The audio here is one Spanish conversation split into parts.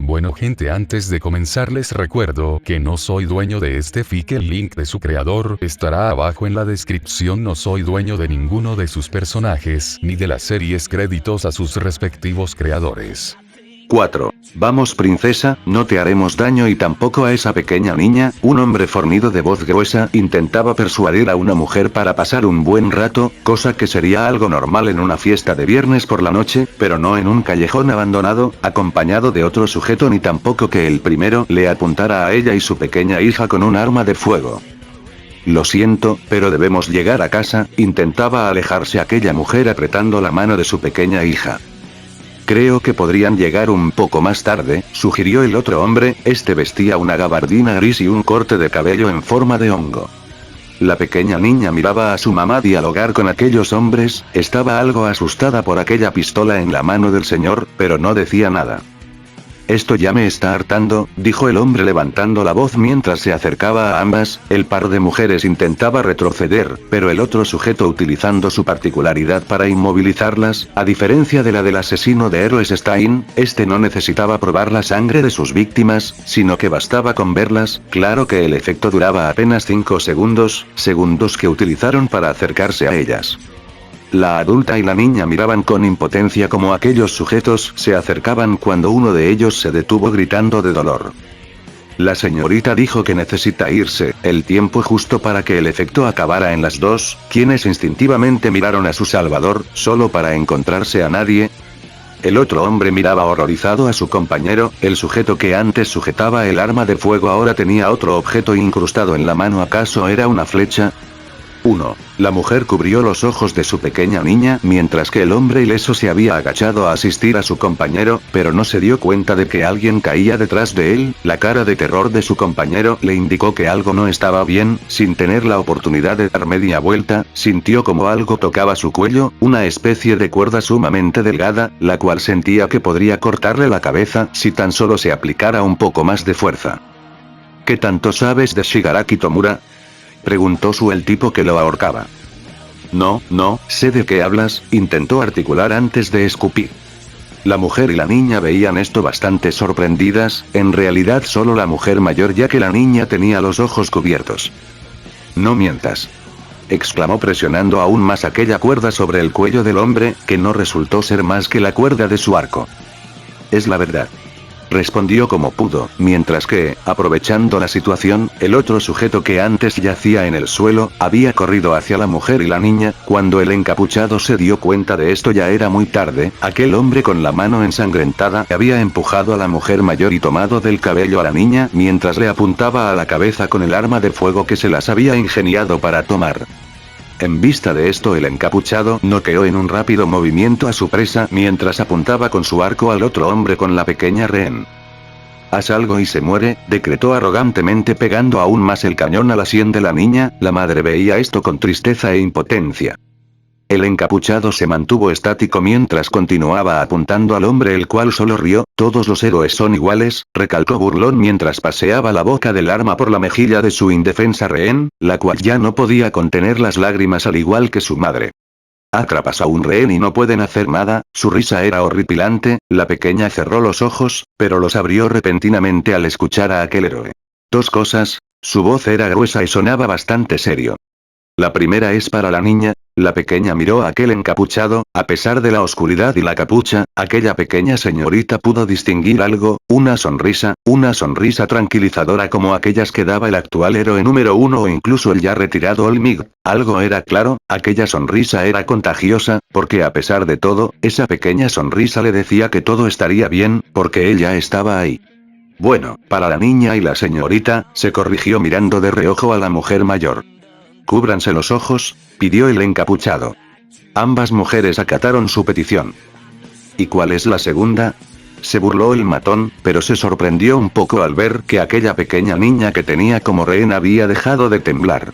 Bueno gente, antes de comenzar les recuerdo que no soy dueño de este fic, el link de su creador estará abajo en la descripción. No soy dueño de ninguno de sus personajes, ni de las series. Créditos a sus respectivos creadores. 4. Vamos princesa, no te haremos daño y tampoco a esa pequeña niña. Un hombre fornido de voz gruesa intentaba persuadir a una mujer para pasar un buen rato, cosa que sería algo normal en una fiesta de viernes por la noche, pero no en un callejón abandonado, acompañado de otro sujeto, ni tampoco que el primero le apuntara a ella y su pequeña hija con un arma de fuego. Lo siento, pero debemos llegar a casa. Intentaba alejarse aquella mujer apretando la mano de su pequeña hija. Creo que podrían llegar un poco más tarde, sugirió el otro hombre. Este vestía una gabardina gris y un corte de cabello en forma de hongo. La pequeña niña miraba a su mamá dialogar con aquellos hombres. Estaba algo asustada por aquella pistola en la mano del señor, pero no decía nada. Esto ya me está hartando, dijo el hombre levantando la voz mientras se acercaba a ambas. El par de mujeres intentaba retroceder, pero el otro sujeto, utilizando su particularidad para inmovilizarlas, a diferencia de la del asesino de héroes Stein, este no necesitaba probar la sangre de sus víctimas, sino que bastaba con verlas. Claro que el efecto duraba apenas 5 segundos, segundos que utilizaron para acercarse a ellas. La adulta y la niña miraban con impotencia como aquellos sujetos se acercaban cuando uno de ellos se detuvo gritando de dolor. La señorita dijo que necesita irse, el tiempo justo para que el efecto acabara en las dos, quienes instintivamente miraron a su salvador, solo para encontrarse a nadie. El otro hombre miraba horrorizado a su compañero. El sujeto que antes sujetaba el arma de fuego ahora tenía otro objeto incrustado en la mano. ¿Acaso era una flecha? 1. La mujer cubrió los ojos de su pequeña niña, mientras que el hombre ileso se había agachado a asistir a su compañero, pero no se dio cuenta de que alguien caía detrás de él. La cara de terror de su compañero le indicó que algo no estaba bien. Sin tener la oportunidad de dar media vuelta, sintió como algo tocaba su cuello, una especie de cuerda sumamente delgada, la cual sentía que podría cortarle la cabeza si tan solo se aplicara un poco más de fuerza. ¿Qué tanto sabes de Shigaraki Tomura?, preguntó el tipo que lo ahorcaba. No sé de qué hablas, intentó articular antes de escupir. La mujer y la niña veían esto bastante sorprendidas, en realidad solo la mujer mayor, ya que la niña tenía los ojos cubiertos. No mientas, exclamó presionando aún más aquella cuerda sobre el cuello del hombre, que no resultó ser más que la cuerda de su arco. Es la verdad, respondió como pudo, mientras que, aprovechando la situación, el otro sujeto que antes yacía en el suelo, había corrido hacia la mujer y la niña. Cuando el encapuchado se dio cuenta de esto ya era muy tarde. Aquel hombre con la mano ensangrentada había empujado a la mujer mayor y tomado del cabello a la niña, mientras le apuntaba a la cabeza con el arma de fuego que se las había ingeniado para tomar. En vista de esto, el encapuchado noqueó en un rápido movimiento a su presa mientras apuntaba con su arco al otro hombre con la pequeña rehén. Haz algo y se muere, decretó arrogantemente pegando aún más el cañón a la sien de la niña. La madre veía esto con tristeza e impotencia. El encapuchado se mantuvo estático mientras continuaba apuntando al hombre, el cual solo rió. Todos los héroes son iguales, recalcó burlón mientras paseaba la boca del arma por la mejilla de su indefensa rehén, la cual ya no podía contener las lágrimas al igual que su madre. Atrapas a un rehén y no pueden hacer nada. Su risa era horripilante. La pequeña cerró los ojos, pero los abrió repentinamente al escuchar a aquel héroe. Dos cosas, su voz era gruesa y sonaba bastante serio. La primera es para la niña. La pequeña miró a aquel encapuchado. A pesar de la oscuridad y la capucha, aquella pequeña señorita pudo distinguir algo, una sonrisa tranquilizadora como aquellas que daba el actual héroe número 1 o incluso el ya retirado Olmig. Algo era claro, aquella sonrisa era contagiosa, porque a pesar de todo, esa pequeña sonrisa le decía que todo estaría bien, porque ella estaba ahí. Bueno, para la niña y la señorita, se corrigió mirando de reojo a la mujer mayor. Cúbranse los ojos, pidió el encapuchado. Ambas mujeres acataron su petición. ¿Y cuál es la segunda?, se burló el matón, pero se sorprendió un poco al ver que aquella pequeña niña que tenía como rehén había dejado de temblar.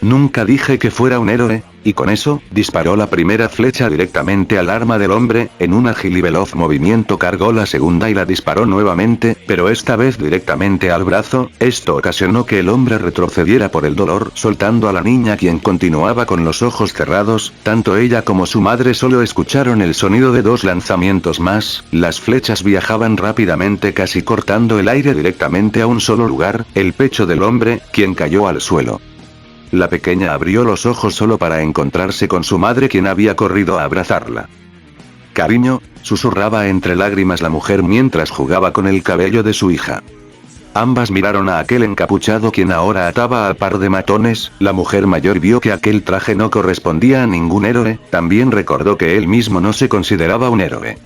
Nunca dije que fuera un héroe, y con eso, disparó la primera flecha directamente al arma del hombre, en un ágil y veloz movimiento cargó la segunda y la disparó nuevamente, pero esta vez directamente al brazo. Esto ocasionó que el hombre retrocediera por el dolor, soltando a la niña, quien continuaba con los ojos cerrados. Tanto ella como su madre solo escucharon el sonido de 2 lanzamientos más. Las flechas viajaban rápidamente, casi cortando el aire directamente a un solo lugar, el pecho del hombre, quien cayó al suelo. La pequeña abrió los ojos solo para encontrarse con su madre, quien había corrido a abrazarla. «Cariño», susurraba entre lágrimas la mujer mientras jugaba con el cabello de su hija. Ambas miraron a aquel encapuchado, quien ahora ataba al par de matones. La mujer mayor vio que aquel traje no correspondía a ningún héroe, también recordó que él mismo no se consideraba un héroe.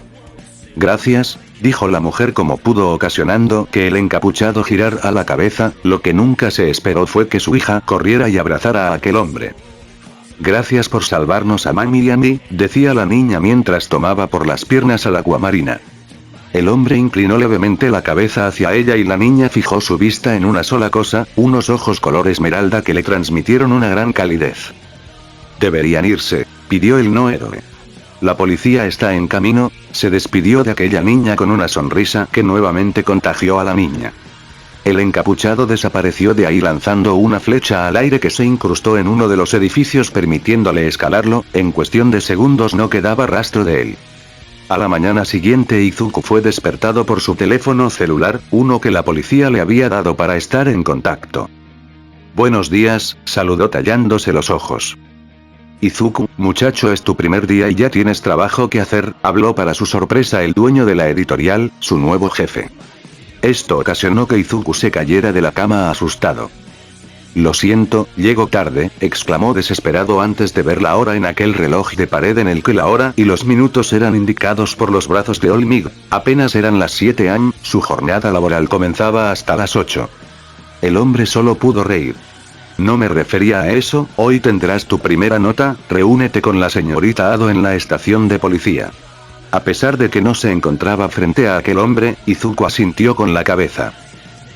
«Gracias», dijo la mujer como pudo, ocasionando que el encapuchado girara la cabeza. Lo que nunca se esperó fue que su hija corriera y abrazara a aquel hombre. «Gracias por salvarnos a mami y a mí», decía la niña mientras tomaba por las piernas al aguamarina. El hombre inclinó levemente la cabeza hacia ella y la niña fijó su vista en una sola cosa, unos ojos color esmeralda que le transmitieron una gran calidez. «Deberían irse», pidió el no héroe. «La policía está en camino», se despidió de aquella niña con una sonrisa que nuevamente contagió a la niña. El encapuchado desapareció de ahí lanzando una flecha al aire que se incrustó en uno de los edificios permitiéndole escalarlo. En cuestión de segundos no quedaba rastro de él. A la mañana siguiente Izuku fue despertado por su teléfono celular, uno que la policía le había dado para estar en contacto. «Buenos días», saludó tallándose los ojos. «Izuku, muchacho, es tu primer día y ya tienes trabajo que hacer», habló para su sorpresa el dueño de la editorial, su nuevo jefe. Esto ocasionó que Izuku se cayera de la cama asustado. «Lo siento, llego tarde», exclamó desesperado antes de ver la hora en aquel reloj de pared en el que la hora y los minutos eran indicados por los brazos de Olmig. Apenas eran las 7 am, su jornada laboral comenzaba hasta las 8. El hombre solo pudo reír. «No me refería a eso, hoy tendrás tu primera nota, reúnete con la señorita Ado en la estación de policía». A pesar de que no se encontraba frente a aquel hombre, Izuku asintió con la cabeza.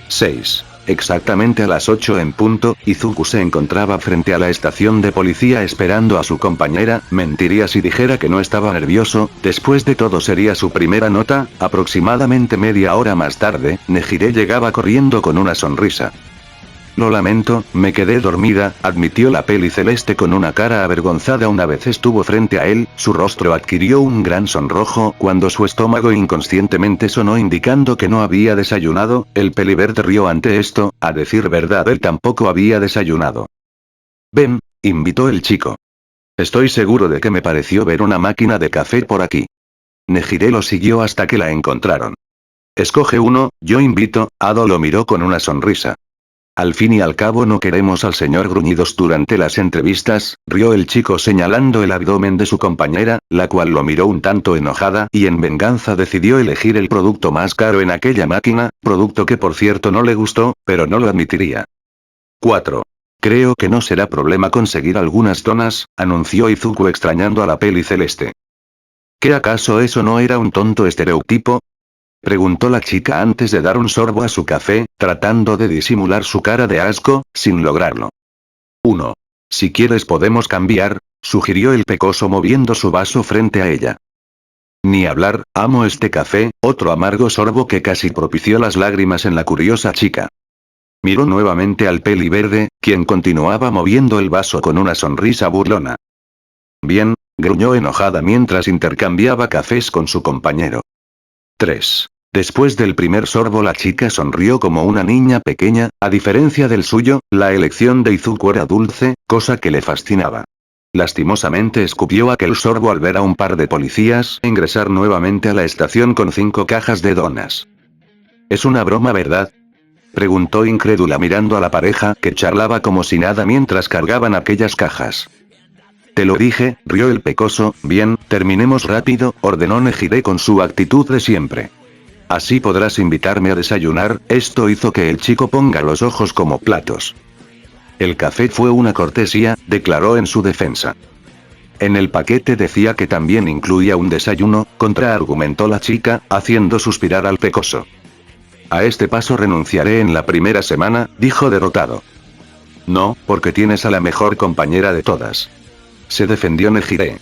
6. Exactamente a las 8 en punto, Izuku se encontraba frente a la estación de policía esperando a su compañera. Mentiría si dijera que no estaba nervioso, después de todo sería su primera nota. Aproximadamente media hora más tarde, Nejire llegaba corriendo con una sonrisa. «Lo lamento, me quedé dormida», admitió la peli celeste con una cara avergonzada una vez estuvo frente a él. Su rostro adquirió un gran sonrojo cuando su estómago inconscientemente sonó indicando que no había desayunado. El peliverde rió ante esto, a decir verdad él tampoco había desayunado. «Ven», invitó el chico. «Estoy seguro de que me pareció ver una máquina de café por aquí». Nejire lo siguió hasta que la encontraron. «Escoge uno, yo invito», Ado lo miró con una sonrisa. «Al fin y al cabo no queremos al señor Gruñidos durante las entrevistas», rió el chico señalando el abdomen de su compañera, la cual lo miró un tanto enojada y en venganza decidió elegir el producto más caro en aquella máquina, producto que por cierto no le gustó, pero no lo admitiría. 4. «Creo que no será problema conseguir algunas donas», anunció Izuku extrañando a la peli celeste. «¿Qué acaso eso no era un tonto estereotipo?», preguntó la chica antes de dar un sorbo a su café, tratando de disimular su cara de asco, sin lograrlo. 1. «Si quieres podemos cambiar», sugirió el pecoso moviendo su vaso frente a ella. «Ni hablar, amo este café», otro amargo sorbo que casi propició las lágrimas en la curiosa chica. Miró nuevamente al peli verde, quien continuaba moviendo el vaso con una sonrisa burlona. «Bien», gruñó enojada mientras intercambiaba cafés con su compañero. 3. Después del primer sorbo la chica sonrió como una niña pequeña. A diferencia del suyo, la elección de Izuku era dulce, cosa que le fascinaba. Lastimosamente escupió aquel sorbo al ver a un par de policías ingresar nuevamente a la estación con 5 cajas de donas. «¿Es una broma, verdad?», preguntó incrédula mirando a la pareja que charlaba como si nada mientras cargaban aquellas cajas. «Te lo dije», rió el pecoso. «Bien, terminemos rápido», ordenó Nejire con su actitud de siempre. «Así podrás invitarme a desayunar». Esto hizo que el chico ponga los ojos como platos. «El café fue una cortesía», declaró en su defensa. «En el paquete decía que también incluía un desayuno», contraargumentó la chica, haciendo suspirar al pecoso. «A este paso renunciaré en la primera semana», dijo derrotado. No, porque tienes a la mejor compañera de todas. Se defendió Nejire.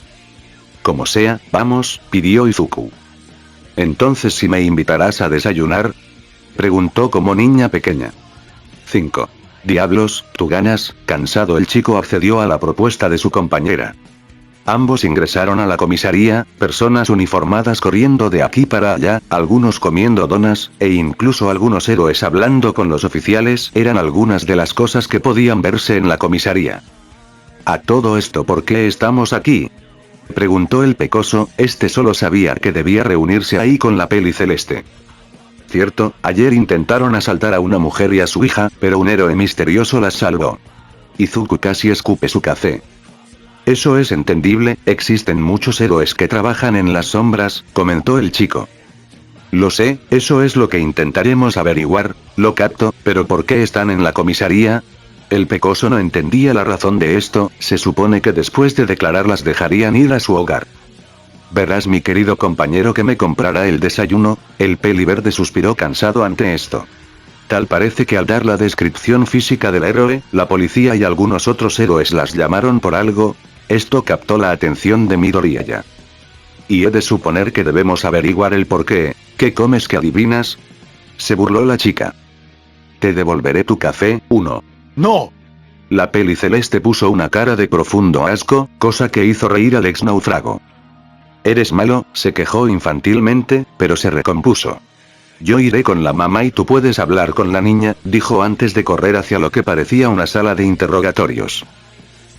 Como sea, vamos, pidió Izuku. Entonces si me invitarás a desayunar, preguntó como niña pequeña. 5. Diablos, tú ganas, cansado el chico accedió a la propuesta de su compañera. Ambos ingresaron a la comisaría, personas uniformadas corriendo de aquí para allá, algunos comiendo donas, e incluso algunos héroes hablando con los oficiales, eran algunas de las cosas que podían verse en la comisaría. A todo esto, ¿por qué estamos aquí?, preguntó el pecoso, este solo sabía que debía reunirse ahí con la peli celeste. Cierto, ayer intentaron asaltar a una mujer y a su hija, pero un héroe misterioso las salvó. Izuku casi escupe su café. Eso es entendible, existen muchos héroes que trabajan en las sombras, comentó el chico. Lo sé, eso es lo que intentaremos averiguar, lo capto, pero ¿por qué están en la comisaría? El pecoso no entendía la razón de esto, se supone que después de declararlas dejarían ir a su hogar. Verás mi querido compañero que me comprará el desayuno, el peli verde suspiró cansado ante esto. Tal parece que al dar la descripción física del héroe, la policía y algunos otros héroes las llamaron por algo. Esto captó la atención de Midoriya. Y he de suponer que debemos averiguar el porqué. ¿Qué comes que adivinas?, se burló la chica. Te devolveré tu café, 1. ¡No! La peli celeste puso una cara de profundo asco, cosa que hizo reír al ex náufrago. Eres malo, se quejó infantilmente, pero se recompuso. Yo iré con la mamá y tú puedes hablar con la niña, dijo antes de correr hacia lo que parecía una sala de interrogatorios.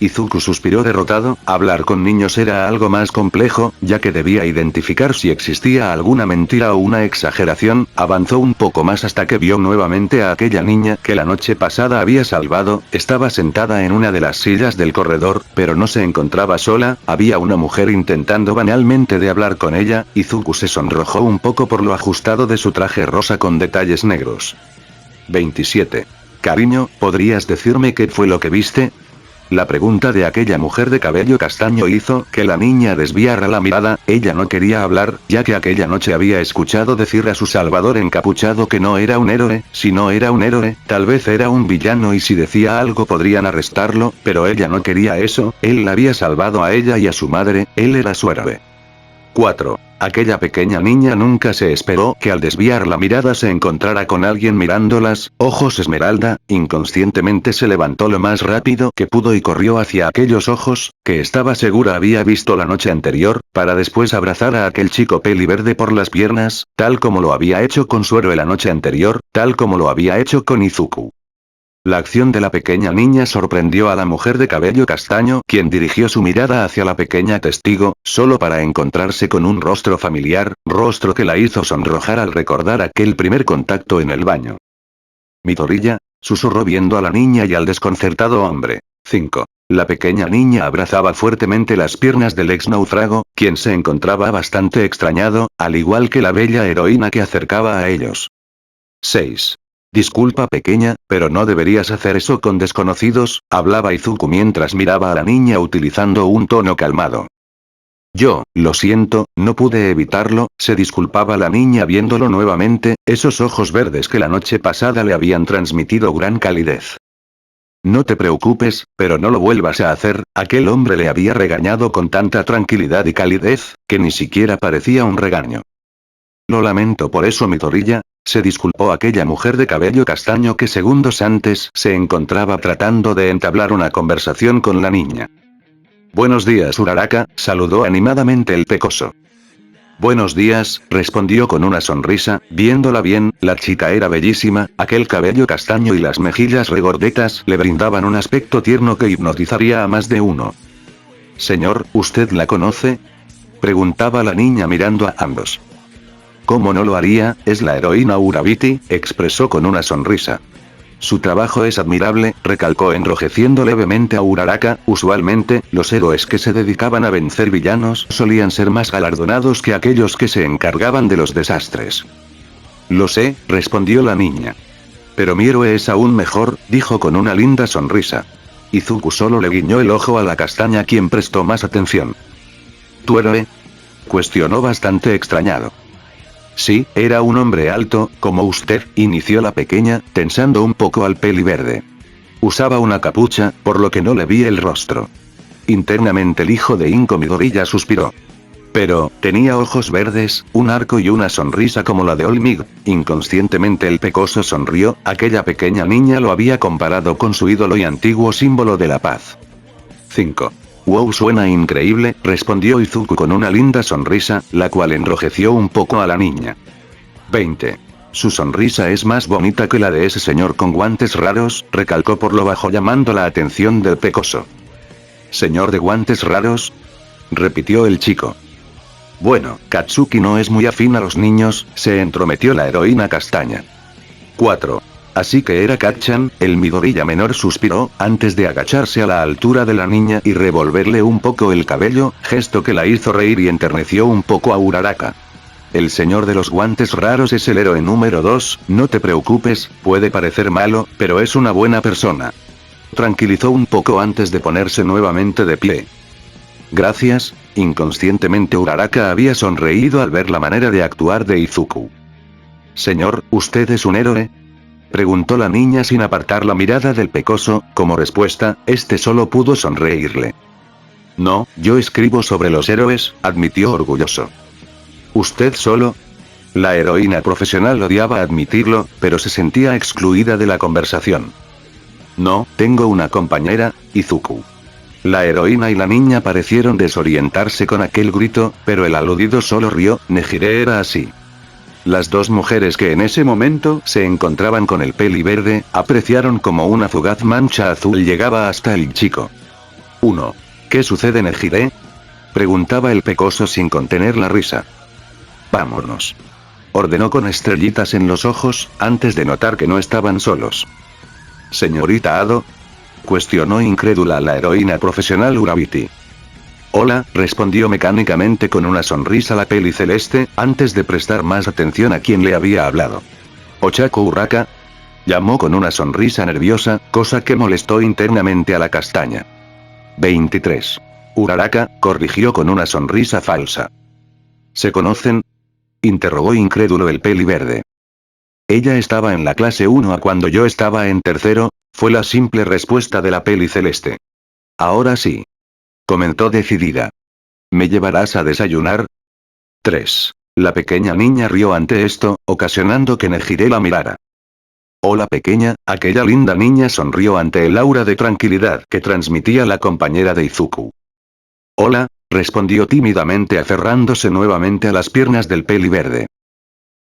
Izuku suspiró derrotado, hablar con niños era algo más complejo, ya que debía identificar si existía alguna mentira o una exageración, avanzó un poco más hasta que vio nuevamente a aquella niña que la noche pasada había salvado, estaba sentada en una de las sillas del corredor, pero no se encontraba sola, había una mujer intentando banalmente de hablar con ella, Izuku se sonrojó un poco por lo ajustado de su traje rosa con detalles negros. 27. Cariño, ¿podrías decirme qué fue lo que viste? La pregunta de aquella mujer de cabello castaño hizo que la niña desviara la mirada, ella no quería hablar, ya que aquella noche había escuchado decir a su salvador encapuchado que no era un héroe, si no era un héroe, tal vez era un villano y si decía algo podrían arrestarlo, pero ella no quería eso, él la había salvado a ella y a su madre, él era su héroe. 4. Aquella pequeña niña nunca se esperó que al desviar la mirada se encontrara con alguien mirándolas, ojos esmeralda, inconscientemente se levantó lo más rápido que pudo y corrió hacia aquellos ojos, que estaba segura había visto la noche anterior, para después abrazar a aquel chico peli verde por las piernas, tal como lo había hecho con su héroe la noche anterior, tal como lo había hecho con Izuku. La acción de la pequeña niña sorprendió a la mujer de cabello castaño, quien dirigió su mirada hacia la pequeña testigo, solo para encontrarse con un rostro familiar, rostro que la hizo sonrojar al recordar aquel primer contacto en el baño. Midoriya, susurró viendo a la niña y al desconcertado hombre. 5. La pequeña niña abrazaba fuertemente las piernas del ex náufrago, quien se encontraba bastante extrañado, al igual que la bella heroína que acercaba a ellos. 6. Disculpa pequeña, pero no deberías hacer eso con desconocidos, hablaba Izuku mientras miraba a la niña utilizando un tono calmado. Yo, lo siento, no pude evitarlo, se disculpaba la niña viéndolo nuevamente, esos ojos verdes que la noche pasada le habían transmitido gran calidez. No te preocupes, pero no lo vuelvas a hacer, aquel hombre le había regañado con tanta tranquilidad y calidez, que ni siquiera parecía un regaño. Lo lamento por eso Midoriya, se disculpó aquella mujer de cabello castaño que segundos antes se encontraba tratando de entablar una conversación con la niña. Buenos días Uraraka, saludó animadamente el pecoso. Buenos días, respondió con una sonrisa, viéndola bien, la chica era bellísima, aquel cabello castaño y las mejillas regordetas le brindaban un aspecto tierno que hipnotizaría a más de uno. Señor, ¿usted la conoce?, preguntaba la niña mirando a ambos. ¿Cómo no lo haría? Es la heroína Urabiti, expresó con una sonrisa. Su trabajo es admirable, recalcó enrojeciendo levemente a Uraraka, usualmente, los héroes que se dedicaban a vencer villanos solían ser más galardonados que aquellos que se encargaban de los desastres. Lo sé, respondió la niña. Pero mi héroe es aún mejor, dijo con una linda sonrisa. Izuku solo le guiñó el ojo a la castaña quien prestó más atención. ¿Tu héroe?, cuestionó bastante extrañado. Sí, era un hombre alto, como usted, inició la pequeña, tensando un poco al peli verde. Usaba una capucha, por lo que no le vi el rostro. Internamente el hijo de Inko Midoriya suspiró. Pero, tenía ojos verdes, un arco y una sonrisa como la de Olmig. Inconscientemente el pecoso sonrió, aquella pequeña niña lo había comparado con su ídolo y antiguo símbolo de la paz. 5. Wow, suena increíble, respondió Izuku con una linda sonrisa, la cual enrojeció un poco a la niña. 20. Su sonrisa es más bonita que la de ese señor con guantes raros, recalcó por lo bajo llamando la atención del pecoso. ¿Señor de guantes raros?, repitió el chico. Bueno, Katsuki no es muy afín a los niños, se entrometió la heroína castaña. 4. Así que era Katchan, el Midoriya menor suspiró, antes de agacharse a la altura de la niña y revolverle un poco el cabello, gesto que la hizo reír y enterneció un poco a Uraraka. El señor de los guantes raros es el héroe número 2, no te preocupes, puede parecer malo, pero es una buena persona. Tranquilizó un poco antes de ponerse nuevamente de pie. Gracias. Inconscientemente Uraraka había sonreído al ver la manera de actuar de Izuku. Señor, ¿usted es un héroe?, preguntó la niña sin apartar la mirada del pecoso. Como respuesta, este solo pudo sonreírle. No, yo escribo sobre los héroes, admitió orgulloso. ¿Usted solo? La heroína profesional odiaba admitirlo, pero se sentía excluida de la conversación. No, tengo una compañera, Izuku. La heroína y la niña parecieron desorientarse con aquel grito, pero el aludido solo rió. Nejire era así. Las dos mujeres que en ese momento se encontraban con el peli verde, apreciaron como una fugaz mancha azul llegaba hasta el chico. 1. ¿Qué sucede, Nejire?, preguntaba el pecoso sin contener la risa. Vámonos, ordenó con estrellitas en los ojos, antes de notar que no estaban solos. Señorita Ado, cuestionó incrédula la heroína profesional Urabiti. Hola, respondió mecánicamente con una sonrisa la peli celeste, antes de prestar más atención a quien le había hablado. Ochako Uraka, llamó con una sonrisa nerviosa, cosa que molestó internamente a la castaña. 23. Uraraka, corrigió con una sonrisa falsa. ¿Se conocen?, interrogó incrédulo el peli verde. Ella estaba en la clase 1 cuando yo estaba en tercero, fue la simple respuesta de la peli celeste. Ahora sí, comentó decidida. ¿Me llevarás a desayunar? 3. La pequeña niña rió ante esto, ocasionando que Nejire la mirara. Hola pequeña, aquella linda niña sonrió ante el aura de tranquilidad que transmitía la compañera de Izuku. Hola, respondió tímidamente aferrándose nuevamente a las piernas del peli verde.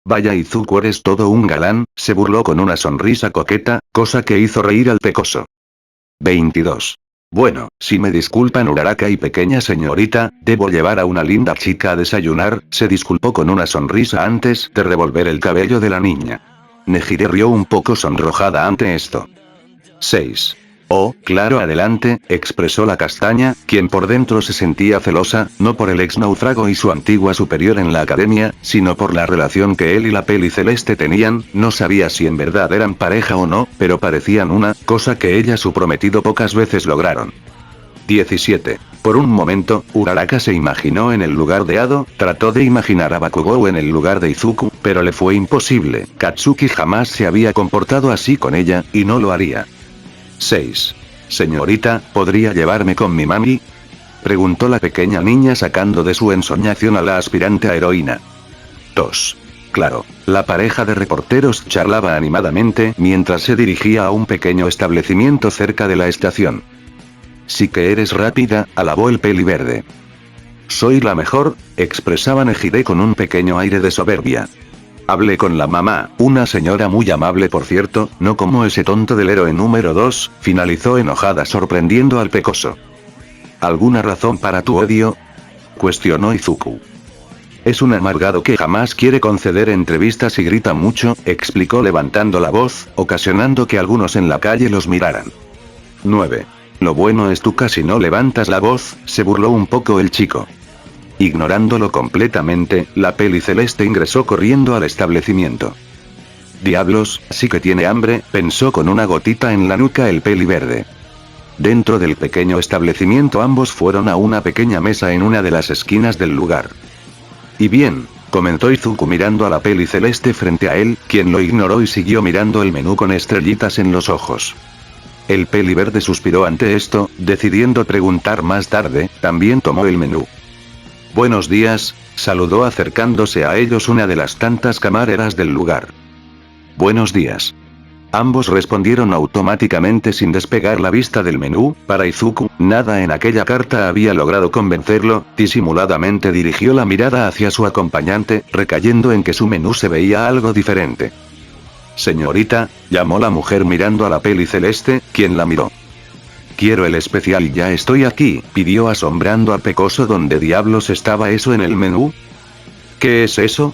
Vaya Izuku, eres todo un galán, se burló con una sonrisa coqueta, cosa que hizo reír al pecoso. 22. Bueno, si me disculpan Uraraka y pequeña señorita, debo llevar a una linda chica a desayunar, se disculpó con una sonrisa antes de revolver el cabello de la niña. Nejire rió un poco sonrojada ante esto. 6. Oh, claro, adelante, expresó la castaña, quien por dentro se sentía celosa, no por el ex náufrago y su antigua superior en la academia, sino por la relación que él y la peli celeste tenían. No sabía si en verdad eran pareja o no, pero parecían una, cosa que ella y su prometido pocas veces lograron. 17. Por un momento, Uraraka se imaginó en el lugar de Ado, trató de imaginar a Bakugou en el lugar de Izuku, pero le fue imposible. Katsuki jamás se había comportado así con ella, y no lo haría. 6. Señorita, ¿podría llevarme con mi mami?, preguntó la pequeña niña sacando de su ensoñación a la aspirante a heroína. 2. Claro, la pareja de reporteros charlaba animadamente mientras se dirigía a un pequeño establecimiento cerca de la estación. Sí que eres rápida, alabó el peli verde. Soy la mejor, expresaba Nejire con un pequeño aire de soberbia. Hablé con la mamá, una señora muy amable por cierto, no como ese tonto del héroe número 2, finalizó enojada sorprendiendo al pecoso. ¿Alguna razón para tu odio?, cuestionó Izuku. Es un amargado que jamás quiere conceder entrevistas y grita mucho, explicó levantando la voz, ocasionando que algunos en la calle los miraran. 9. Lo bueno es tú casi no levantas la voz, se burló un poco el chico. Ignorándolo completamente, la peli celeste ingresó corriendo al establecimiento. Diablos, sí que tiene hambre, pensó con una gotita en la nuca el peli verde. Dentro del pequeño establecimiento ambos fueron a una pequeña mesa en una de las esquinas del lugar. Y bien, comentó Izuku mirando a la peli celeste frente a él, quien lo ignoró y siguió mirando el menú con estrellitas en los ojos. El peli verde suspiró ante esto, decidiendo preguntar más tarde, también tomó el menú. Buenos días, saludó acercándose a ellos una de las tantas camareras del lugar. Buenos días. Ambos respondieron automáticamente sin despegar la vista del menú. Para Izuku, nada en aquella carta había logrado convencerlo. Disimuladamente dirigió la mirada hacia su acompañante, recayendo en que su menú se veía algo diferente. Señorita, llamó la mujer mirando a la peli celeste, quien la miró. Quiero el especial y ya estoy aquí, pidió asombrando a Pecoso. ¿Dónde diablos estaba eso en el menú? ¿Qué es eso?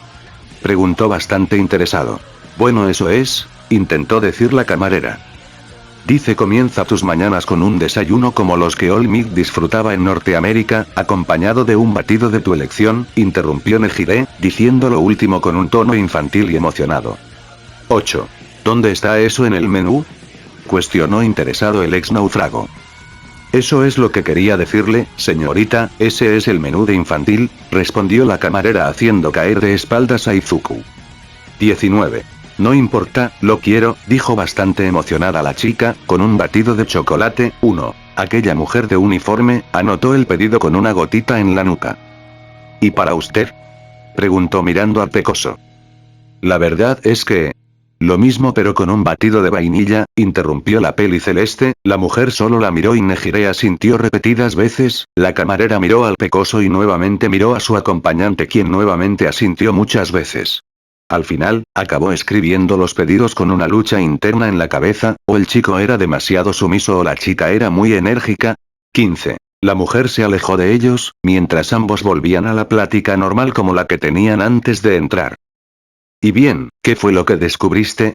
Preguntó bastante interesado. Bueno, eso es, intentó decir la camarera. Dice comienza tus mañanas con un desayuno como los que All Might disfrutaba en Norteamérica, acompañado de un batido de tu elección, interrumpió Nejire, diciendo lo último con un tono infantil y emocionado. 8. ¿Dónde está eso en el menú? Cuestionó interesado el ex náufrago. Eso es lo que quería decirle, señorita, ese es el menú de infantil, respondió la camarera haciendo caer de espaldas a Izuku. 19. No importa, lo quiero, dijo bastante emocionada la chica, con un batido de chocolate. 1. Aquella mujer de uniforme, anotó el pedido con una gotita en la nuca. ¿Y para usted? Preguntó mirando a Pecoso. La verdad es que... Lo mismo pero con un batido de vainilla, interrumpió la peli celeste. La mujer solo la miró y Nejire asintió repetidas veces. La camarera miró al Pecoso y nuevamente miró a su acompañante, quien nuevamente asintió muchas veces. Al final, acabó escribiendo los pedidos con una lucha interna en la cabeza, o el chico era demasiado sumiso o la chica era muy enérgica. 15. La mujer se alejó de ellos, mientras ambos volvían a la plática normal como la que tenían antes de entrar. ¿Y bien, qué fue lo que descubriste?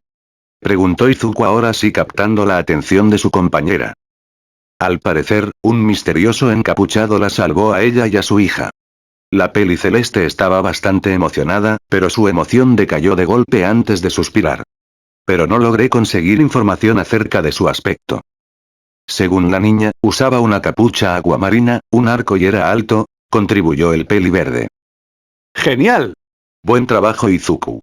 Preguntó Izuku ahora sí captando la atención de su compañera. Al parecer, un misterioso encapuchado la salvó a ella y a su hija. La peli celeste estaba bastante emocionada, pero su emoción decayó de golpe antes de suspirar. Pero no logré conseguir información acerca de su aspecto. Según la niña, usaba una capucha aguamarina, un arco y era alto, contribuyó el peli verde. ¡Genial! Buen trabajo, Izuku.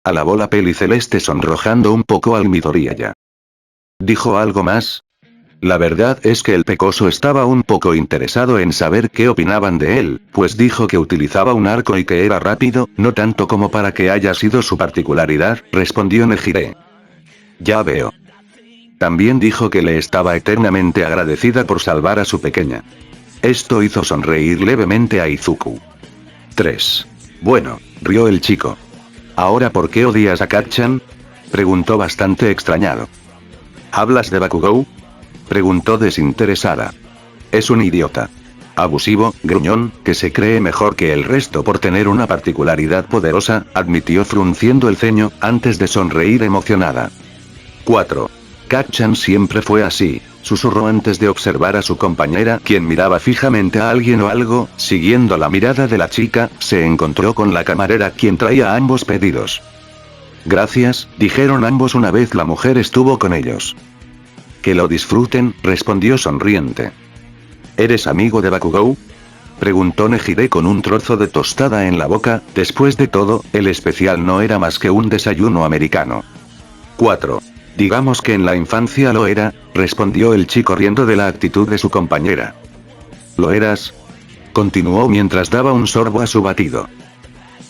Alabó la peli celeste sonrojando un poco al Midoriyaya. ¿Dijo algo más? La verdad es que el Pecoso estaba un poco interesado en saber qué opinaban de él, pues dijo que utilizaba un arco y que era rápido, no tanto como para que haya sido su particularidad, respondió Nejire. Ya veo. También dijo que le estaba eternamente agradecida por salvar a su pequeña. Esto hizo sonreír levemente a Izuku. 3. Bueno, rió el chico. ¿Ahora por qué odias a Kacchan? Preguntó bastante extrañado. ¿Hablas de Bakugou? Preguntó desinteresada. Es un idiota. Abusivo, gruñón, que se cree mejor que el resto por tener una particularidad poderosa, admitió frunciendo el ceño, antes de sonreír emocionada. 4. Kacchan siempre fue así, susurró antes de observar a su compañera, quien miraba fijamente a alguien o algo. Siguiendo la mirada de la chica, se encontró con la camarera, quien traía ambos pedidos. Gracias, dijeron ambos una vez la mujer estuvo con ellos. Que lo disfruten, respondió sonriente. ¿Eres amigo de Bakugou? Preguntó Nejire con un trozo de tostada en la boca. Después de todo, el especial no era más que un desayuno americano. 4. Digamos que en la infancia lo era, respondió el chico riendo de la actitud de su compañera. ¿Lo eras? Continuó mientras daba un sorbo a su batido.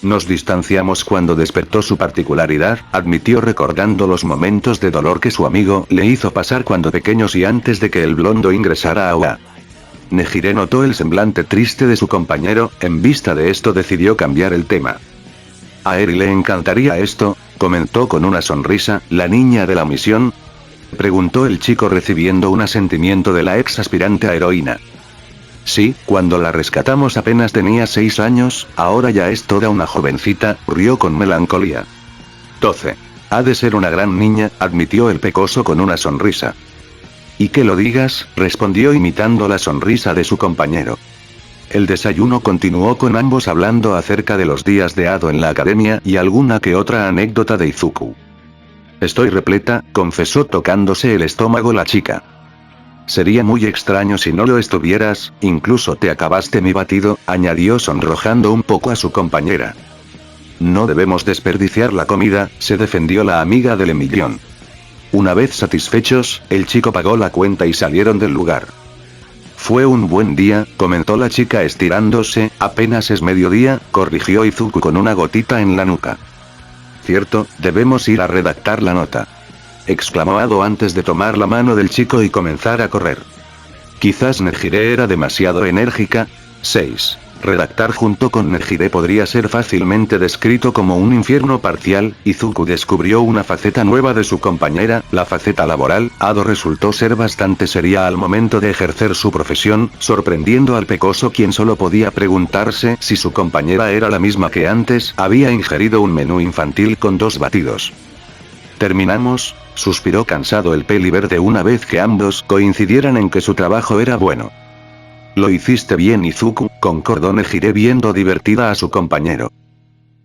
Nos distanciamos cuando despertó su particularidad, admitió recordando los momentos de dolor que su amigo le hizo pasar cuando pequeños y antes de que el blondo ingresara a OA. Nejire notó el semblante triste de su compañero, en vista de esto decidió cambiar el tema. A Eri le encantaría esto, comentó con una sonrisa. ¿La niña de la misión? Preguntó el chico recibiendo un asentimiento de la ex aspirante a heroína. Sí, cuando la rescatamos apenas tenía 6 años, ahora ya es toda una jovencita, rió con melancolía. 12. Ha de ser una gran niña, admitió el Pecoso con una sonrisa. Y que lo digas, respondió imitando la sonrisa de su compañero. El desayuno continuó con ambos hablando acerca de los días de Hado en la academia y alguna que otra anécdota de Izuku. Estoy repleta, confesó tocándose el estómago la chica. Sería muy extraño si no lo estuvieras, incluso te acabaste mi batido, añadió sonrojando un poco a su compañera. No debemos desperdiciar la comida, se defendió la amiga del Emilión. Una vez satisfechos, el chico pagó la cuenta y salieron del lugar. Fue un buen día, comentó la chica estirándose, apenas es mediodía, corrigió Izuku con una gotita en la nuca. Cierto, debemos ir a redactar la nota. Exclamó Ado antes de tomar la mano del chico y comenzar a correr. Quizás Nejire era demasiado enérgica. 6. Redactar junto con Nejire podría ser fácilmente descrito como un infierno parcial. Izuku descubrió una faceta nueva de su compañera, la faceta laboral. Ado resultó ser bastante seria al momento de ejercer su profesión, sorprendiendo al pecoso quien solo podía preguntarse si su compañera era la misma que antes había ingerido un menú infantil con 2 batidos. Terminamos, suspiró cansado el peli verde una vez que ambos coincidieran en que su trabajo era bueno. Lo hiciste bien, Izuku, concordó Nejire viendo divertida a su compañero.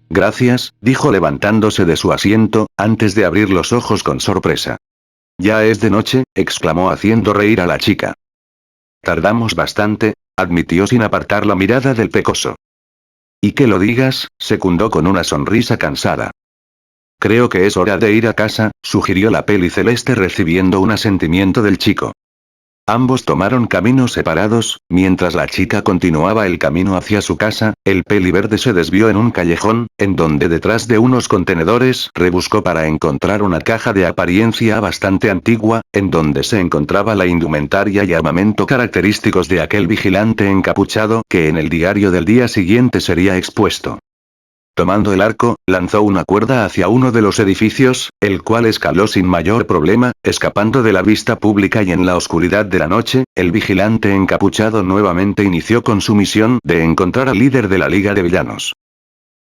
Gracias, dijo levantándose de su asiento, antes de abrir los ojos con sorpresa. Ya es de noche, exclamó haciendo reír a la chica. Tardamos bastante, admitió sin apartar la mirada del pecoso. Y que lo digas, secundó con una sonrisa cansada. Creo que es hora de ir a casa, sugirió la peli celeste recibiendo un asentimiento del chico. Ambos tomaron caminos separados, mientras la chica continuaba el camino hacia su casa, el peli verde se desvió en un callejón, en donde detrás de unos contenedores rebuscó para encontrar una caja de apariencia bastante antigua, en donde se encontraba la indumentaria y armamento característicos de aquel vigilante encapuchado que en el diario del día siguiente sería expuesto. Tomando el arco, lanzó una cuerda hacia uno de los edificios, el cual escaló sin mayor problema, escapando de la vista pública y en la oscuridad de la noche, el vigilante encapuchado nuevamente inició con su misión de encontrar al líder de la Liga de Villanos.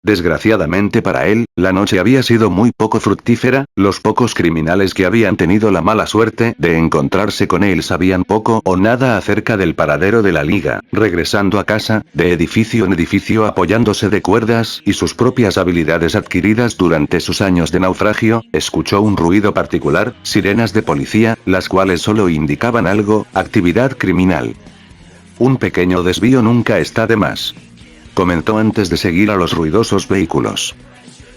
Desgraciadamente para él, la noche había sido muy poco fructífera, los pocos criminales que habían tenido la mala suerte de encontrarse con él sabían poco o nada acerca del paradero de la liga, regresando a casa, de edificio en edificio apoyándose de cuerdas y sus propias habilidades adquiridas durante sus años de naufragio, escuchó un ruido particular, sirenas de policía, las cuales solo indicaban algo, actividad criminal. Un pequeño desvío nunca está de más, comentó antes de seguir a los ruidosos vehículos.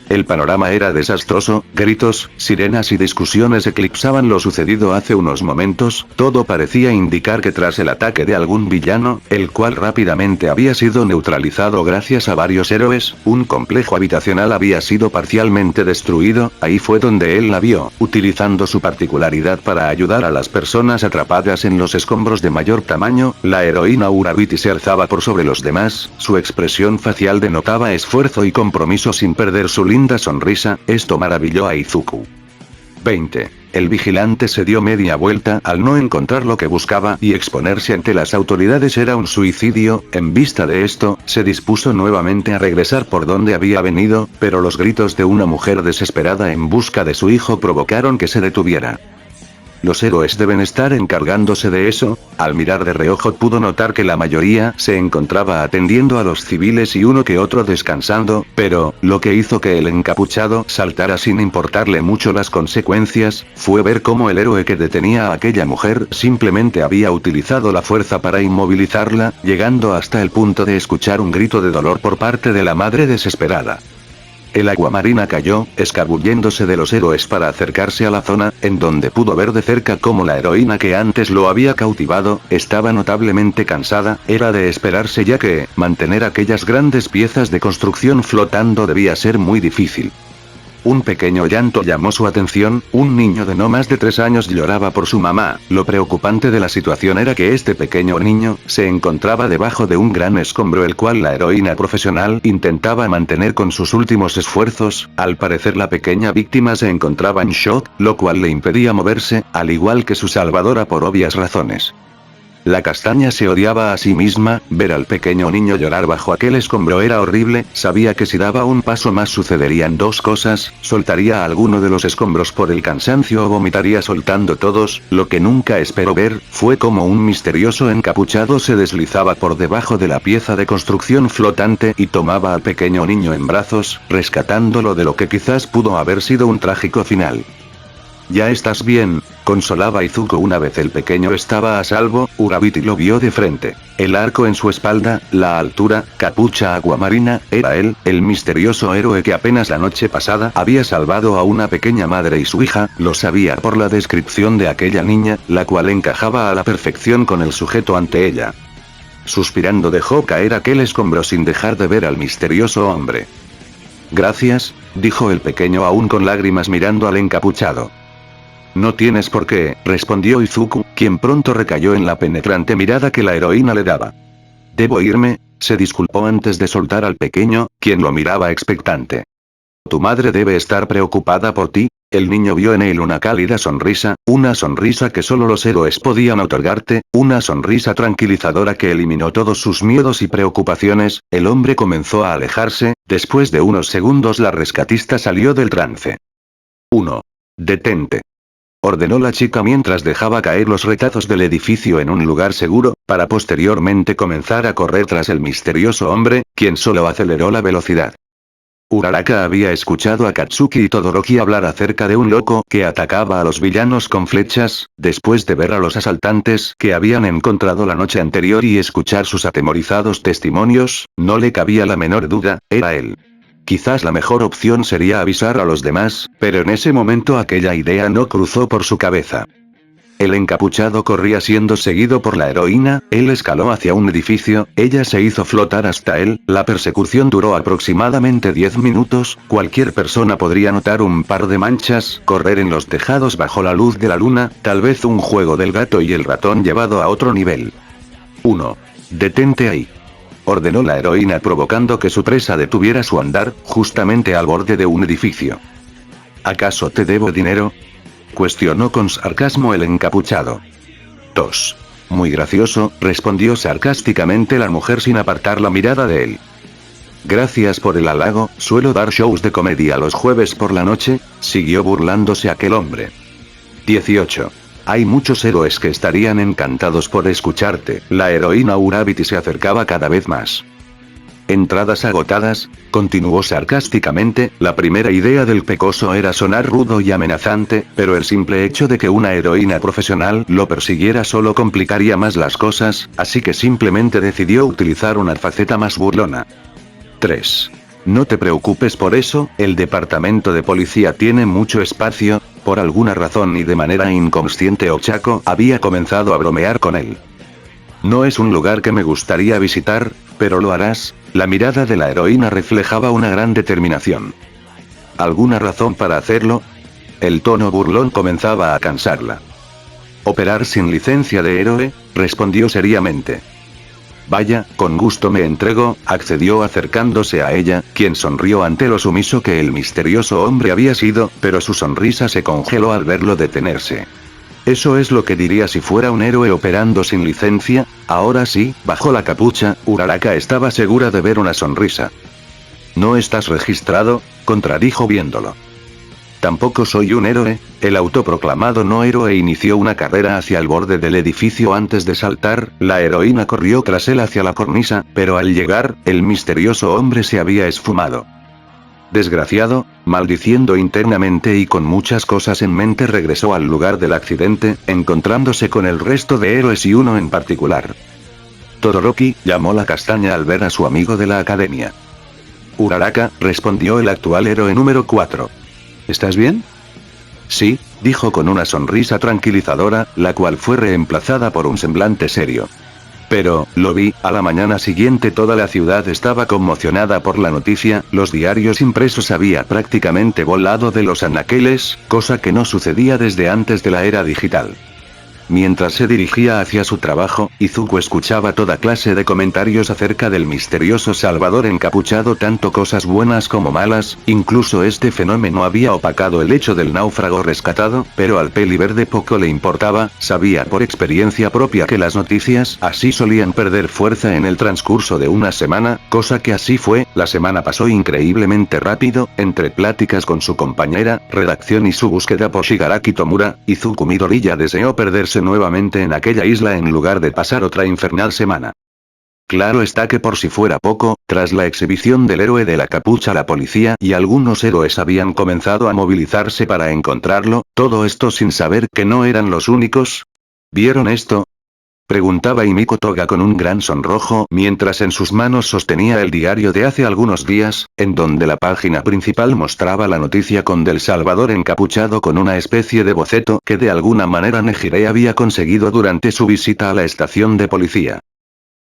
El panorama era desastroso, gritos, sirenas y discusiones eclipsaban lo sucedido hace unos momentos, todo parecía indicar que tras el ataque de algún villano, el cual rápidamente había sido neutralizado gracias a varios héroes, un complejo habitacional había sido parcialmente destruido, ahí fue donde él la vio, utilizando su particularidad para ayudar a las personas atrapadas en los escombros de mayor tamaño, la heroína Urabiti se alzaba por sobre los demás, su expresión facial denotaba esfuerzo y compromiso sin perder su linda sonrisa, esto maravilló a Izuku. 20. El vigilante se dio media vuelta al no encontrar lo que buscaba y exponerse ante las autoridades era un suicidio, en vista de esto, se dispuso nuevamente a regresar por donde había venido, pero los gritos de una mujer desesperada en busca de su hijo provocaron que se detuviera. Los héroes deben estar encargándose de eso. Al mirar de reojo pudo notar que la mayoría se encontraba atendiendo a los civiles y uno que otro descansando, pero, lo que hizo que el encapuchado saltara sin importarle mucho las consecuencias, fue ver cómo el héroe que detenía a aquella mujer simplemente había utilizado la fuerza para inmovilizarla, llegando hasta el punto de escuchar un grito de dolor por parte de la madre desesperada. El agua marina cayó, escabulléndose de los héroes para acercarse a la zona, en donde pudo ver de cerca cómo la heroína que antes lo había cautivado, estaba notablemente cansada, era de esperarse ya que, mantener aquellas grandes piezas de construcción flotando debía ser muy difícil. Un pequeño llanto llamó su atención, un niño de no más de 3 años lloraba por su mamá, lo preocupante de la situación era que este pequeño niño, se encontraba debajo de un gran escombro el cual la heroína profesional intentaba mantener con sus últimos esfuerzos, al parecer la pequeña víctima se encontraba en shock, lo cual le impedía moverse, al igual que su salvadora por obvias razones. La castaña se odiaba a sí misma, ver al pequeño niño llorar bajo aquel escombro era horrible, sabía que si daba un paso más sucederían 2 cosas, soltaría a alguno de los escombros por el cansancio o vomitaría soltando todos, lo que nunca esperó ver, fue como un misterioso encapuchado se deslizaba por debajo de la pieza de construcción flotante y tomaba al pequeño niño en brazos, rescatándolo de lo que quizás pudo haber sido un trágico final. Ya estás bien, consolaba Izuku una vez el pequeño estaba a salvo. Urabiti lo vio de frente. El arco en su espalda, la altura, capucha aguamarina, era él, el misterioso héroe que apenas la noche pasada había salvado a una pequeña madre y su hija, lo sabía por la descripción de aquella niña, la cual encajaba a la perfección con el sujeto ante ella. Suspirando dejó caer aquel escombro sin dejar de ver al misterioso hombre. Gracias, dijo el pequeño aún con lágrimas mirando al encapuchado. No tienes por qué, respondió Izuku, quien pronto recayó en la penetrante mirada que la heroína le daba. Debo irme, se disculpó antes de soltar al pequeño, quien lo miraba expectante. Tu madre debe estar preocupada por ti. El niño vio en él una cálida sonrisa, una sonrisa que solo los héroes podían otorgarte, una sonrisa tranquilizadora que eliminó todos sus miedos y preocupaciones. El hombre comenzó a alejarse, después de unos segundos la rescatista salió del trance. 1. Detente. Ordenó la chica mientras dejaba caer los retazos del edificio en un lugar seguro, para posteriormente comenzar a correr tras el misterioso hombre, quien solo aceleró la velocidad. Uraraka había escuchado a Katsuki y Todoroki hablar acerca de un loco que atacaba a los villanos con flechas, después de ver a los asaltantes que habían encontrado la noche anterior y escuchar sus atemorizados testimonios, no le cabía la menor duda, era él. Quizás la mejor opción sería avisar a los demás, pero en ese momento aquella idea no cruzó por su cabeza. El encapuchado corría siendo seguido por la heroína, él escaló hacia un edificio, ella se hizo flotar hasta él, la persecución duró aproximadamente 10 minutos, cualquier persona podría notar un par de manchas, correr en los tejados bajo la luz de la luna, tal vez un juego del gato y el ratón llevado a otro nivel. 1. Detente ahí. Ordenó la heroína provocando que su presa detuviera su andar, justamente al borde de un edificio. ¿Acaso te debo dinero? Cuestionó con sarcasmo el encapuchado. 2. Muy gracioso, respondió sarcásticamente la mujer sin apartar la mirada de él. Gracias por el halago, suelo dar shows de comedia los jueves por la noche, siguió burlándose aquel hombre. 18. Hay muchos héroes que estarían encantados por escucharte. La heroína Urabiti se acercaba cada vez más. Entradas agotadas, continuó sarcásticamente, la primera idea del pecoso era sonar rudo y amenazante, pero el simple hecho de que una heroína profesional lo persiguiera solo complicaría más las cosas, así que simplemente decidió utilizar una faceta más burlona. 3. No te preocupes por eso, el departamento de policía tiene mucho espacio. Por alguna razón y de manera inconsciente Ochako había comenzado a bromear con él. No es un lugar que me gustaría visitar, pero lo harás. La mirada de la heroína reflejaba una gran determinación. ¿Alguna razón para hacerlo? El tono burlón comenzaba a cansarla. Operar sin licencia de héroe, respondió seriamente. Vaya, con gusto me entrego, accedió acercándose a ella, quien sonrió ante lo sumiso que el misterioso hombre había sido, pero su sonrisa se congeló al verlo detenerse. ¿Eso es lo que diría si fuera un héroe operando sin licencia? Ahora sí, bajo la capucha, Uraraka estaba segura de ver una sonrisa. ¿No estás registrado?, contradijo viéndolo. Tampoco soy un héroe. El autoproclamado no héroe inició una carrera hacia el borde del edificio antes de saltar, la heroína corrió tras él hacia la cornisa, pero al llegar, el misterioso hombre se había esfumado. Desgraciado, maldiciendo internamente y con muchas cosas en mente regresó al lugar del accidente, encontrándose con el resto de héroes y uno en particular. Todoroki, llamó la castaña al ver a su amigo de la academia. Uraraka, respondió el actual héroe número 4. ¿Estás bien? Sí, dijo con una sonrisa tranquilizadora, la cual fue reemplazada por un semblante serio. Pero, lo vi, a la mañana siguiente toda la ciudad estaba conmocionada por la noticia, los diarios impresos había prácticamente volado de los anaqueles, cosa que no sucedía desde antes de la era digital. Mientras se dirigía hacia su trabajo, Izuku escuchaba toda clase de comentarios acerca del misterioso Salvador encapuchado, tanto cosas buenas como malas, incluso este fenómeno había opacado el hecho del náufrago rescatado, pero al peli verde poco le importaba, sabía por experiencia propia que las noticias así solían perder fuerza en el transcurso de una semana, cosa que así fue, la semana pasó increíblemente rápido, entre pláticas con su compañera, redacción y su búsqueda por Shigaraki Tomura, Izuku Midoriya deseó perderse nuevamente en aquella isla en lugar de pasar otra infernal semana. Claro está que por si fuera poco, tras la exhibición del héroe de la capucha la policía y algunos héroes habían comenzado a movilizarse para encontrarlo, todo esto sin saber que no eran los únicos. ¿Vieron esto? Preguntaba Himiko Toga con un gran sonrojo mientras en sus manos sostenía el diario de hace algunos días, en donde la página principal mostraba la noticia con Del Salvador encapuchado con una especie de boceto que de alguna manera Nejire había conseguido durante su visita a la estación de policía.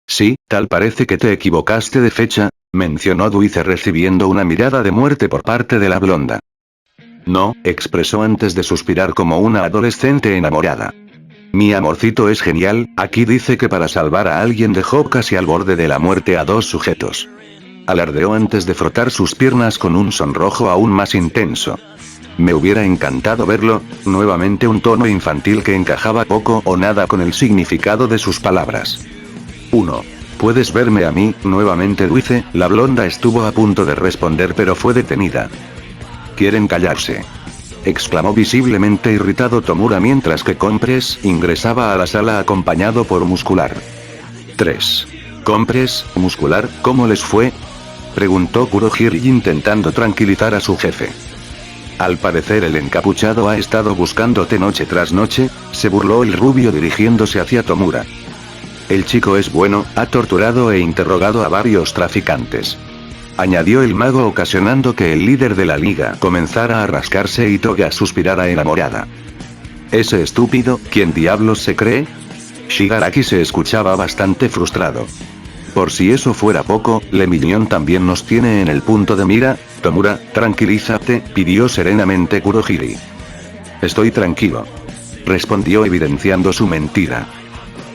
Sí, tal parece que te equivocaste de fecha, mencionó Dulce recibiendo una mirada de muerte por parte de la blonda. No, expresó antes de suspirar como una adolescente enamorada. Mi amorcito es genial, aquí dice que para salvar a alguien dejó casi al borde de la muerte a 2 sujetos. Alardeó antes de frotar sus piernas con un sonrojo aún más intenso. Me hubiera encantado verlo, nuevamente un tono infantil que encajaba poco o nada con el significado de sus palabras. 1. ¿Puedes verme a mí, nuevamente Dulce? La blonda estuvo a punto de responder pero fue detenida. ¿Quieren callarse?, exclamó visiblemente irritado Tomura mientras que Compres ingresaba a la sala acompañado por Muscular. 3. ¿Compres, Muscular, cómo les fue?, preguntó Kurohiri intentando tranquilizar a su jefe. Al parecer el encapuchado ha estado buscándote noche tras noche, se burló el rubio dirigiéndose hacia Tomura. El chico es bueno, ha torturado e interrogado a varios traficantes. Añadió el mago ocasionando que el líder de la liga comenzara a rascarse y Toga suspirara enamorada. ¿Ese estúpido, quién diablos se cree? Shigaraki se escuchaba bastante frustrado. Por si eso fuera poco, Le Minion también nos tiene en el punto de mira. Tomura, tranquilízate, pidió serenamente Kurohiri. Estoy tranquilo, respondió evidenciando su mentira.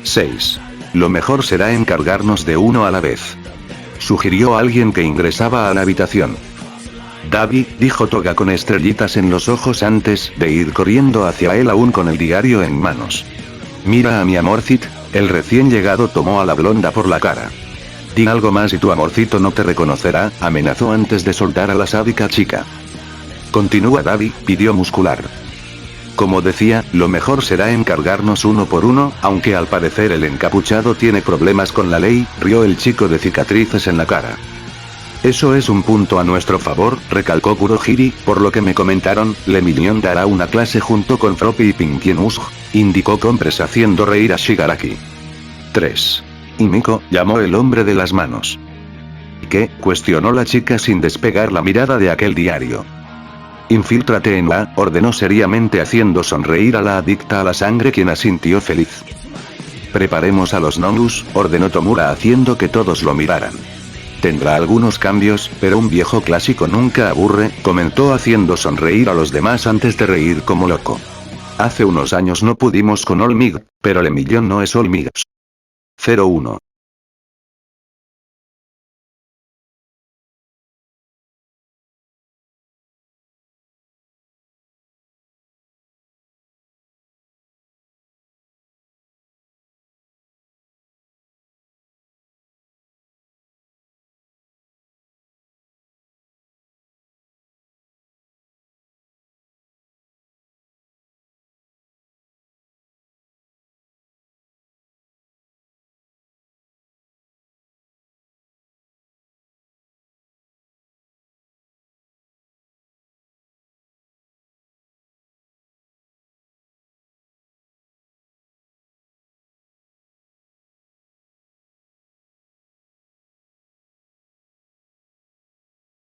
6. Lo mejor será encargarnos de uno a la vez, sugirió alguien que ingresaba a la habitación. Davi, dijo Toga con estrellitas en los ojos antes de ir corriendo hacia él aún con el diario en manos. Mira a mi amorcit, el recién llegado tomó a la blonda por la cara. Di algo más y tu amorcito no te reconocerá, amenazó antes de soltar a la sádica chica. Continúa Davi, pidió Muscular. Como decía, lo mejor será encargarnos uno por uno, aunque al parecer el encapuchado tiene problemas con la ley, rió el chico de cicatrices en la cara. Eso es un punto a nuestro favor, recalcó Kurohiri, por lo que me comentaron, Le Minion dará una clase junto con Froppy y Pinkie Mush, indicó Compres haciendo reír a Shigaraki. 3. Himiko, llamó el hombre de las manos. ¿Qué?, cuestionó la chica sin despegar la mirada de aquel diario. Infíltrate en la, ordenó seriamente haciendo sonreír a la adicta a la sangre quien asintió feliz. Preparemos a los Nonus, ordenó Tomura haciendo que todos lo miraran. Tendrá algunos cambios, pero un viejo clásico nunca aburre, comentó haciendo sonreír a los demás antes de reír como loco. Hace unos años no pudimos con Olmig, pero Le Minion no es Olmig. 01.